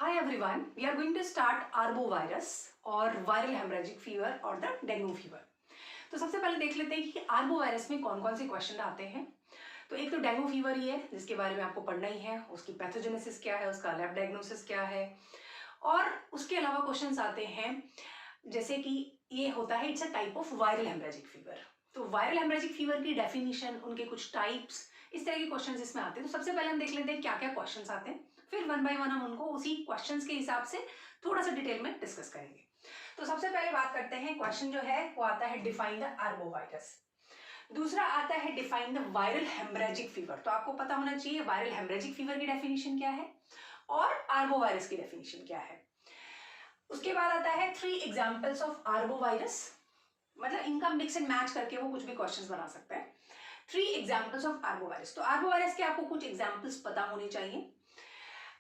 Hi everyone, we are going to start arbovirus और viral haemorrhagic fever और the dengue fever. तो सबसे पहले देख लेते हैं कि आर्बोवायरस में कौन कौन से क्वेश्चन आते हैं। तो एक तो डेंगू फीवर ही है जिसके बारे में आपको पढ़ना ही है, उसकी पैथोजेनेसिस क्या है, उसका लैब डायग्नोसिस क्या है, और उसके अलावा क्वेश्चंस आते हैं जैसे कि ये होता है it's a type of viral haemorrhagic fever. तो वायरल हेमरेजिक फीवर की डेफिनेशन, उनके कुछ टाइप्स, इस तरह के क्वेश्चंस इसमें आते हैं। तो सबसे पहले हम देख लेते हैं क्या क्या क्वेश्चंस आते हैं, फिर वन बाय वन हम उनको उसी क्वेश्चंस के हिसाब से थोड़ा सा डिटेल में डिस्कस करेंगे। तो सबसे पहले बात करते हैं, क्वेश्चन जो है वो आता है डिफाइन द आर्बोवायरस। दूसरा आता है define the viral haemorrhagic fever. तो आपको पता होना चाहिए वायरल हेमरेजिक फीवर की डेफिनेशन क्या है और आर्बोवायरस की डेफिनेशन क्या है। उसके बाद आता है 3 एग्जांपल्स ऑफ आर्बोवायरस, मतलब इनका मिक्स एंड मैच करके वो कुछ भी क्वेश्चंस बना सकता है। 3 एग्जांपल्स ऑफ आर्बोवायरस। तो आर्बोवायरस के आपको कुछ एग्जांपल्स पता होने चाहिए।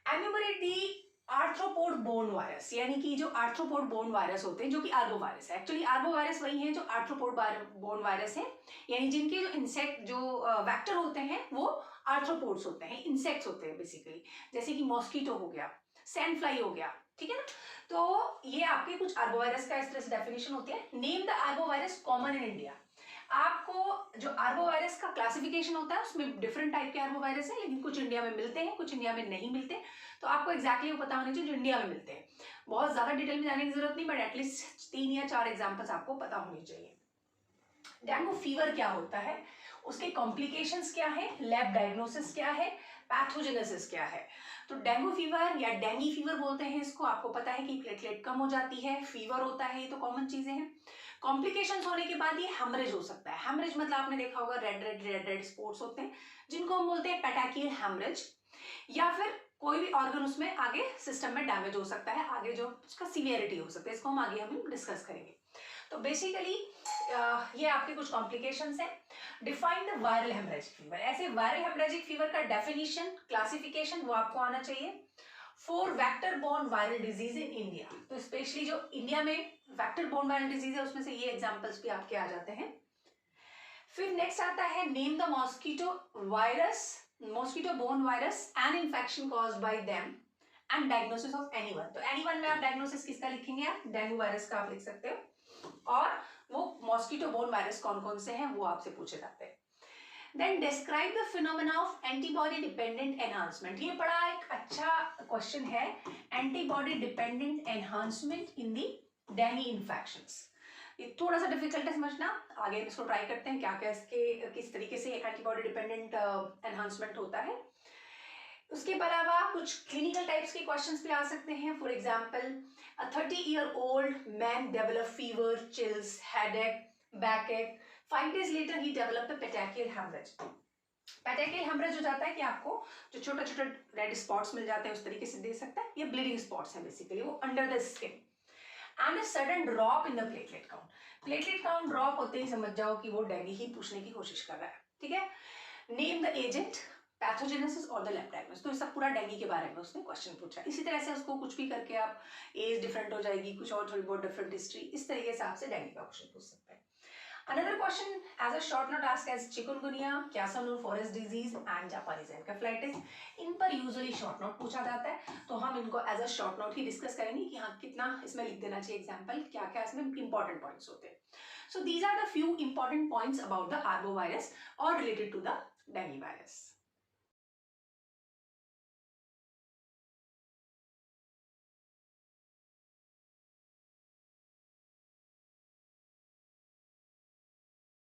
एन्यूमरेट दी आर्थ्रोपोड बोर्न वायरस, यानी कि जो आर्थ्रोपोड बोर्न वायरस होते हैं जो कि आर्बोवायरस है। एक्चुअली आर्बोवायरस वही है जो आर्थ्रोपोड बोर्न वायरस है, यानी जिनके जो इंसेक्ट जो वेक्टर होते हैं वो आर्थ्रोपोड्स होते हैं, इंसेक्ट्स होते हैं बेसिकली, जैसे कि मॉस्किटो हो गया, सैंड फ्लाई हो गया, ठीक है ना। तो ये आपके कुछ आर्बोवायरस का इस तरह से डेफिनेशन होती है। Name the arbovirus common in India. आपको जो आर्बोवायरस का क्लासिफिकेशन होता है उसमें डिफरेंट टाइप के आर्बोवायरस है, लेकिन कुछ इंडिया में मिलते हैं, कुछ इंडिया में नहीं मिलते। तो आपको एग्जैक्टली वो पता होना चाहिए जो इंडिया में मिलते हैं। बहुत ज्यादा डिटेल में जाने की जरूरत नहीं, बट एटलीस्ट 3 या 4 एग्जांपल्स आपको पता होनी चाहिए। डेंगू फीवर क्या होता है, उसके कॉम्प्लिकेशंस क्या है, लैब डायग्नोसिस क्या है, पैथोजेनेसिस क्या है। तो डेंगू फीवर या डेंगी फीवर बोलते हैं इसको। आपको पता है कि प्लेटलेट कम हो जाती है, फीवर होता है, ये तो कॉमन चीजें हैं। कॉम्प्लिकेशंस होने के बाद ये हेमरेज हो सकता है। हेमरेज मतलब आपने देखा होगा रेड स्पॉट्स होते हैं जिनको हम बोलते हैं पेटाकियल हेमरेज, या फिर कोई भी ऑर्गन उसमें आगे सिस्टम में डैमेज हो सकता है, आगे जो उसका सीवियरिटी हो सकता है, इसको हम आगे डिस्कस करेंगे। तो बेसिकली ये आपके कुछ कॉम्प्लिकेशंस हैं। Define the viral haemorrhagic fever. ऐसे वायरल हेमरेजिक फीवर का डेफिनेशन, क्लासिफिकेशन वो आपको आना चाहिए। 4 vector borne viral disease in India. तो स्पेशली जो इंडिया में वेक्टर बोर्न वायरल डिजीज है उसमें से ये एग्जांपल्स भी आपके आ जाते हैं। फिर नेक्स्ट आता है name the mosquito virus, mosquito borne virus and infection caused by them and diagnosis of anyone. तो एनीवन में आप डायग्नोसिस किसका लिखेंगे, आप डेंगू वायरस का आप लिख सकते हो, और वो मॉस्किटो बोर्न वायरस कौन कौन से हैं वो आपसे पूछे जाते हैं। Then describe the phenomena of antibody dependent enhancement. ये बड़ा एक अच्छा क्वेश्चन है, antibody dependent enhancement in the dengue infections. ये थोड़ा सा डिफिकल्ट है समझना, आगे इसको ट्राई करते हैं क्या क्या इसके किस तरीके से एंटीबॉडी डिपेंडेंट एनहांसमेंट होता है। उसके अलावा कुछ क्लिनिकल टाइप्स के क्वेश्चंस भी आ सकते हैं। For example, a 30-year-old man developed fever, chills, headache, backache. 5 days later he developed a petechial hemorrhage. Petechial haemorrhage हो जाता है कि आपको जो छोटे छोटे रेड स्पॉट्स मिल जाते हैं, उस तरीके से दे सकता है। ये ब्लीडिंग स्पॉट्स हैं बेसिकली, वो under the skin. And a sudden drop in the platelet count. Platelet count drop होते ही समझ जाओ कि वो डेंगू ही पूछने की कोशिश कर रहा है, ठीक है। नेम द एजेंट, पैथोजेनेसिस और द लैब डायग्नोसिस। तो सब पूरा डेंगू के बारे में उसने क्वेश्चन पूछा। इसी तरह से उसको कुछ भी करके आप एज डिफरेंट हो जाएगी, कुछ और थोड़ी बहुत डिफरेंट हिस्ट्री, इस तरीके से आपसे डेंगू का क्वेश्चन पूछ सकते हैं। Another question as a short note asked as chikungunya, Kiasanur forest disease and Japanese encephalitis. इन पर यूजुअली शॉर्ट नोट पूछा जाता है, तो हम इनको एज अ शॉर्ट नोट ही डिस्कस करेंगे कि हाँ कितना इसमें लिख देना चाहिए एग्जाम्पल, क्या क्या इसमें इंपॉर्टेंट पॉइंट्स होते हैं। So these are the few important points about the arbovirus और related to the dengue virus.